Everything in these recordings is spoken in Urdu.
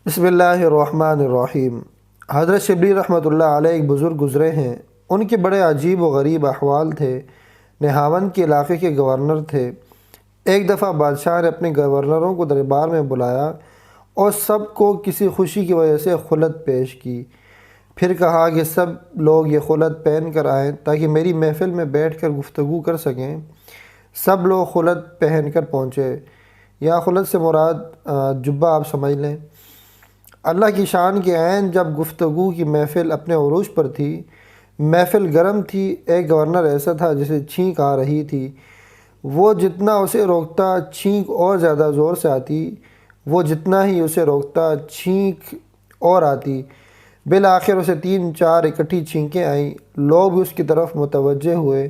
بسم اللہ الرحمن الرحیم۔ حضرت شبلی رحمۃ اللہ علیہ ایک بزرگ گزرے ہیں۔ ان کے بڑے عجیب و غریب احوال تھے۔ نہاون کے علاقے کے گورنر تھے۔ ایک دفعہ بادشاہ نے اپنے گورنروں کو دربار میں بلایا اور سب کو کسی خوشی کی وجہ سے خلعت پیش کی۔ پھر کہا کہ سب لوگ یہ خلعت پہن کر آئیں تاکہ میری محفل میں بیٹھ کر گفتگو کر سکیں۔ سب لوگ خلعت پہن کر پہنچے۔ یا خلعت سے مراد جبہ آپ سمجھ لیں۔ اللہ کی شان کے عین جب گفتگو کی محفل اپنے عروج پر تھی، محفل گرم تھی۔ ایک گورنر ایسا تھا جسے چھینک آ رہی تھی۔ وہ جتنا اسے روکتا چھینک اور زیادہ زور سے آتی، وہ جتنا ہی اسے روکتا چھینک اور آتی۔ بالآخر اسے 3-4 اکٹھی چھینکیں آئیں۔ لوگ بھی اس کی طرف متوجہ ہوئے،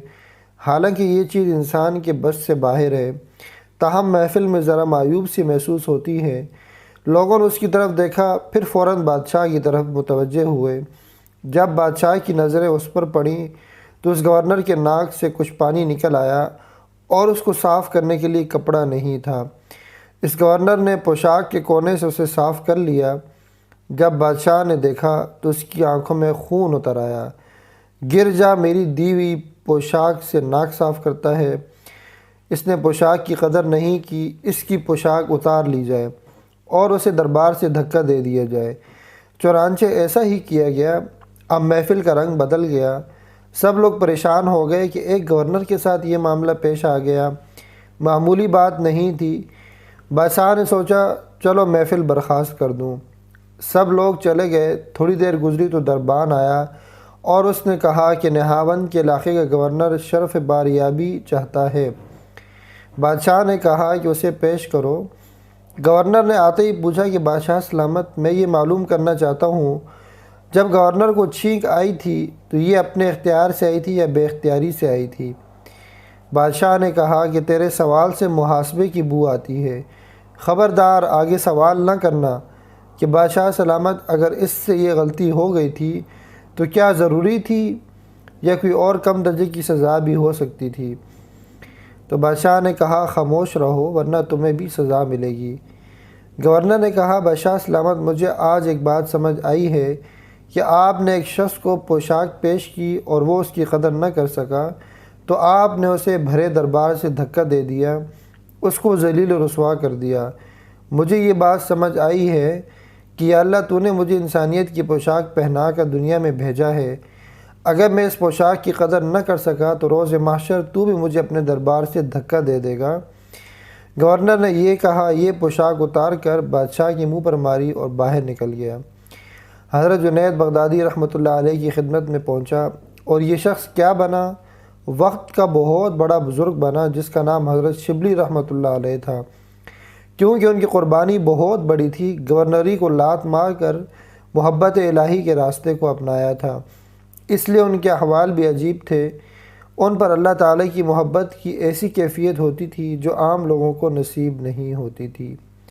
حالانکہ یہ چیز انسان کے بس سے باہر ہے، تاہم محفل میں ذرا معیوب سی محسوس ہوتی ہے۔ لوگوں نے اس کی طرف دیکھا، پھر فوراً بادشاہ کی طرف متوجہ ہوئے۔ جب بادشاہ کی نظریں اس پر پڑیں تو اس گورنر کے ناک سے کچھ پانی نکل آیا اور اس کو صاف کرنے کے لیے کپڑا نہیں تھا۔ اس گورنر نے پوشاک کے کونے سے اسے صاف کر لیا۔ جب بادشاہ نے دیکھا تو اس کی آنکھوں میں خون اتر آیا۔ گر جا، میری دی ہوئی پوشاک سے ناک صاف کرتا ہے۔ اس نے پوشاک کی قدر نہیں کی، اس کی پوشاک اتار لی جائے اور اسے دربار سے دھکا دے دیا جائے۔ چنانچہ ایسا ہی کیا گیا۔ اب محفل کا رنگ بدل گیا۔ سب لوگ پریشان ہو گئے کہ ایک گورنر کے ساتھ یہ معاملہ پیش آ گیا، معمولی بات نہیں تھی۔ بادشاہ نے سوچا چلو محفل برخاست کر دوں۔ سب لوگ چلے گئے۔ تھوڑی دیر گزری تو دربان آیا اور اس نے کہا کہ نہاون کے علاقے کا گورنر شرف باریابی چاہتا ہے۔ بادشاہ نے کہا کہ اسے پیش کرو۔ گورنر نے آتے ہی پوچھا کہ بادشاہ سلامت، میں یہ معلوم کرنا چاہتا ہوں، جب گورنر کو چھینک آئی تھی تو یہ اپنے اختیار سے آئی تھی یا بے اختیاری سے آئی تھی؟ بادشاہ نے کہا کہ تیرے سوال سے محاسبے کی بو آتی ہے، خبردار آگے سوال نہ کرنا۔ کہ بادشاہ سلامت، اگر اس سے یہ غلطی ہو گئی تھی تو کیا ضروری تھی یا کوئی اور کم درجے کی سزا بھی ہو سکتی تھی؟ تو بادشاہ نے کہا خاموش رہو ورنہ تمہیں بھی سزا ملے گی۔ گورنر نے کہا بادشاہ سلامت، مجھے آج ایک بات سمجھ آئی ہے کہ آپ نے ایک شخص کو پوشاک پیش کی اور وہ اس کی قدر نہ کر سکا تو آپ نے اسے بھرے دربار سے دھکا دے دیا، اس کو ذلیل و رسوا کر دیا۔ مجھے یہ بات سمجھ آئی ہے کہ یا اللہ تو نے مجھے انسانیت کی پوشاک پہنا کر دنیا میں بھیجا ہے۔ اگر میں اس پوشاک کی قدر نہ کر سکا تو روز محشر تو بھی مجھے اپنے دربار سے دھکا دے دے گا۔ گورنر نے یہ کہا، یہ پوشاک اتار کر بادشاہ کے منہ پر ماری اور باہر نکل گیا۔ حضرت جنید بغدادی رحمۃ اللہ علیہ کی خدمت میں پہنچا اور یہ شخص کیا بنا؟ وقت کا بہت بڑا بزرگ بنا جس کا نام حضرت شبلی رحمۃ اللہ علیہ تھا، کیونکہ ان کی قربانی بہت بڑی تھی۔ گورنری کو لات مار کر محبت الہی کے راستے کو اپنایا تھا، اس لیے ان کے احوال بھی عجیب تھے۔ ان پر اللہ تعالیٰ کی محبت کی ایسی کیفیت ہوتی تھی جو عام لوگوں کو نصیب نہیں ہوتی تھی۔